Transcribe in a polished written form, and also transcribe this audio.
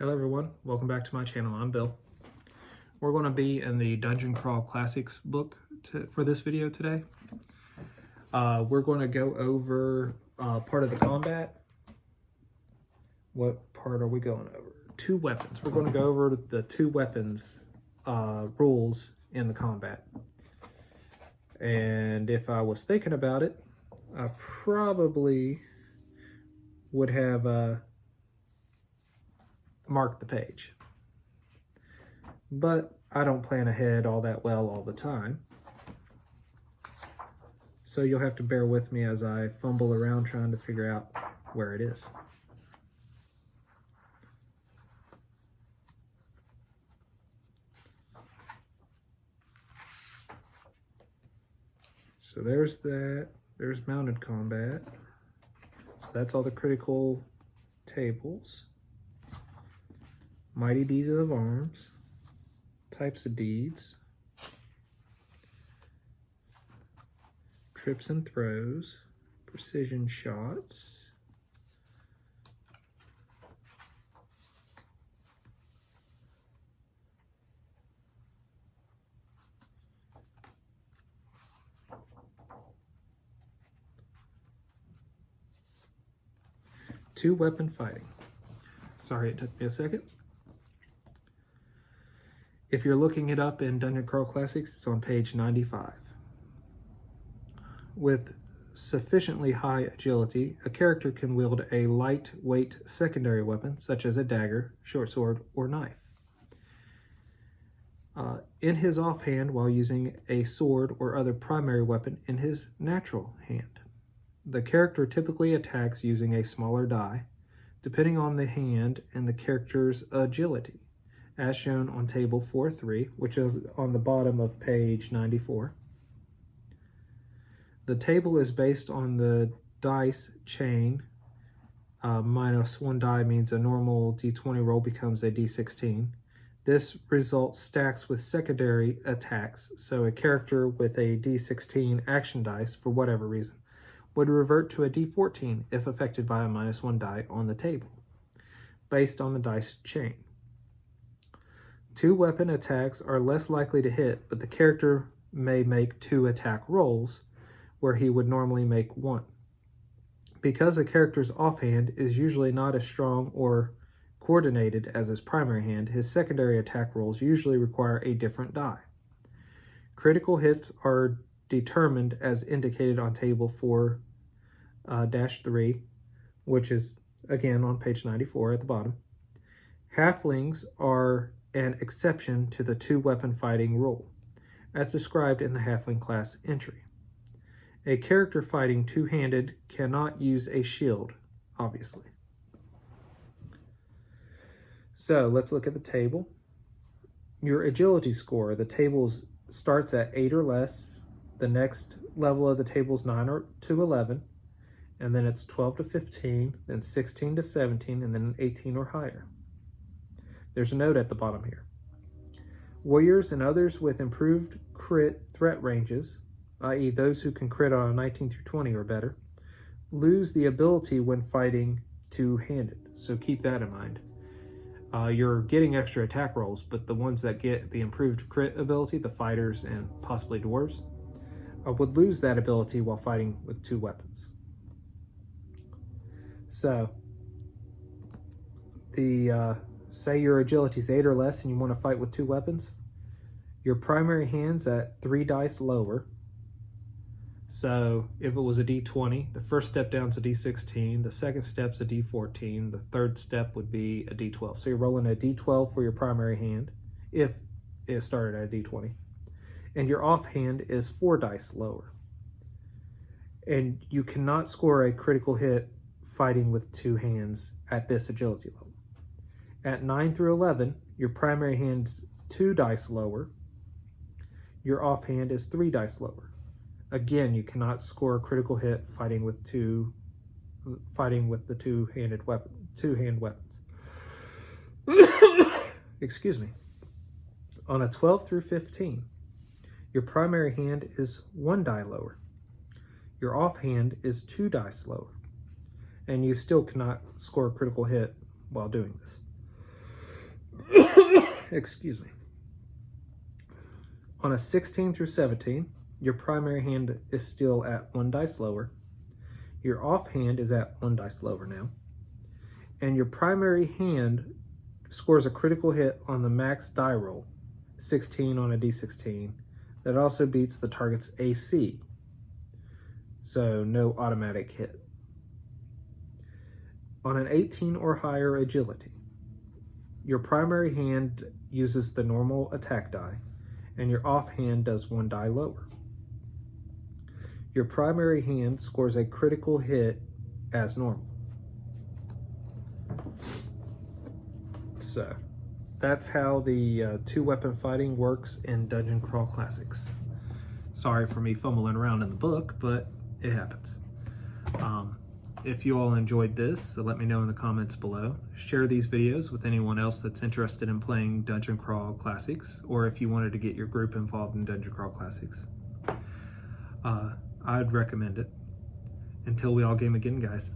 Hello everyone, welcome back to my channel. I'm Bill. We're going to be in the Dungeon Crawl Classics book for this video today. We're going to go over part of the combat. What part are we going over? Two weapons. We're going to go over the two weapons rules in the combat. And if I was thinking about it, I probably would have mark the page. But I don't plan ahead all that well all the time. So you'll have to bear with me as I fumble around trying to figure out where it is. So there's that. There's mounted combat. So that's all the critical tables. Mighty deeds of arms, types of deeds, trips and throws, precision shots, two weapon fighting. Sorry, it took me a second. If you're looking it up in Dungeon Crawl Classics, it's on page 95. With sufficiently high agility, a character can wield a lightweight secondary weapon, such as a dagger, short sword, or knife, in his offhand while using a sword or other primary weapon in his natural hand. The character typically attacks using a smaller die, depending on the hand and the character's agility, as shown on table 4.3, which is on the bottom of page 94. The table is based on the dice chain. Minus one die means a normal d20 roll becomes a d16. This result stacks with secondary attacks, so a character with a d16 action dice, for whatever reason, would revert to a d14 if affected by a minus one die on the table, based on the dice chain. Two weapon attacks are less likely to hit, but the character may make two attack rolls, where he would normally make one. Because a character's offhand is usually not as strong or coordinated as his primary hand, his secondary attack rolls usually require a different die. Critical hits are determined as indicated on table 4-3, which is again on page 94 at the bottom. Halflings are an exception to the two weapon fighting rule, as described in the Halfling class entry. A character fighting two-handed cannot use a shield, obviously. So let's look at the table. Your agility score, the table starts at 8 or less. The next level of the table is 9 to 11, and then it's 12 to 15, then 16 to 17, and then 18 or higher. There's a note at the bottom here. Warriors and others with improved crit threat ranges, i.e. those who can crit on a 19 through 20 or better, lose the ability when fighting two-handed. So keep that in mind. You're getting extra attack rolls, but the ones that get the improved crit ability, the fighters and possibly dwarves, would lose that ability while fighting with two weapons. So, say your agility is 8 or less and you want to fight with two weapons, your primary hand's at 3 dice lower. So if it was a d20, the first step down is a d16, the second step's a d14, the third step would be a d12. So you're rolling a d12 for your primary hand, if it started at a d20. And your offhand is 4 dice lower. And you cannot score a critical hit fighting with two hands at this agility level. At 9 through 11, your primary hand's 2 dice lower. Your offhand is 3 dice lower. Again, you cannot score a critical hit fighting with the two-hand weapons. Excuse me. On a 12 through 15, your primary hand is 1 die lower. Your offhand is 2 dice lower. And you still cannot score a critical hit while doing this. excuse me. On a 16 through 17, your primary hand is still at 1 dice lower. Your offhand is at 1 dice lower now. And your primary hand scores a critical hit on the max die roll, 16 on a d16. That also beats the target's AC. So no automatic hit. On an 18 or higher agility, your primary hand uses the normal attack die, and your offhand does 1 die lower. Your primary hand scores a critical hit as normal. So that's how the 2-weapon fighting works in Dungeon Crawl Classics. Sorry for me fumbling around in the book, but it happens. If you all enjoyed this, let me know in the comments below. Share these videos with anyone else that's interested in playing Dungeon Crawl Classics, or if you wanted to get your group involved in Dungeon Crawl Classics. I'd recommend it. Until we all game again, guys.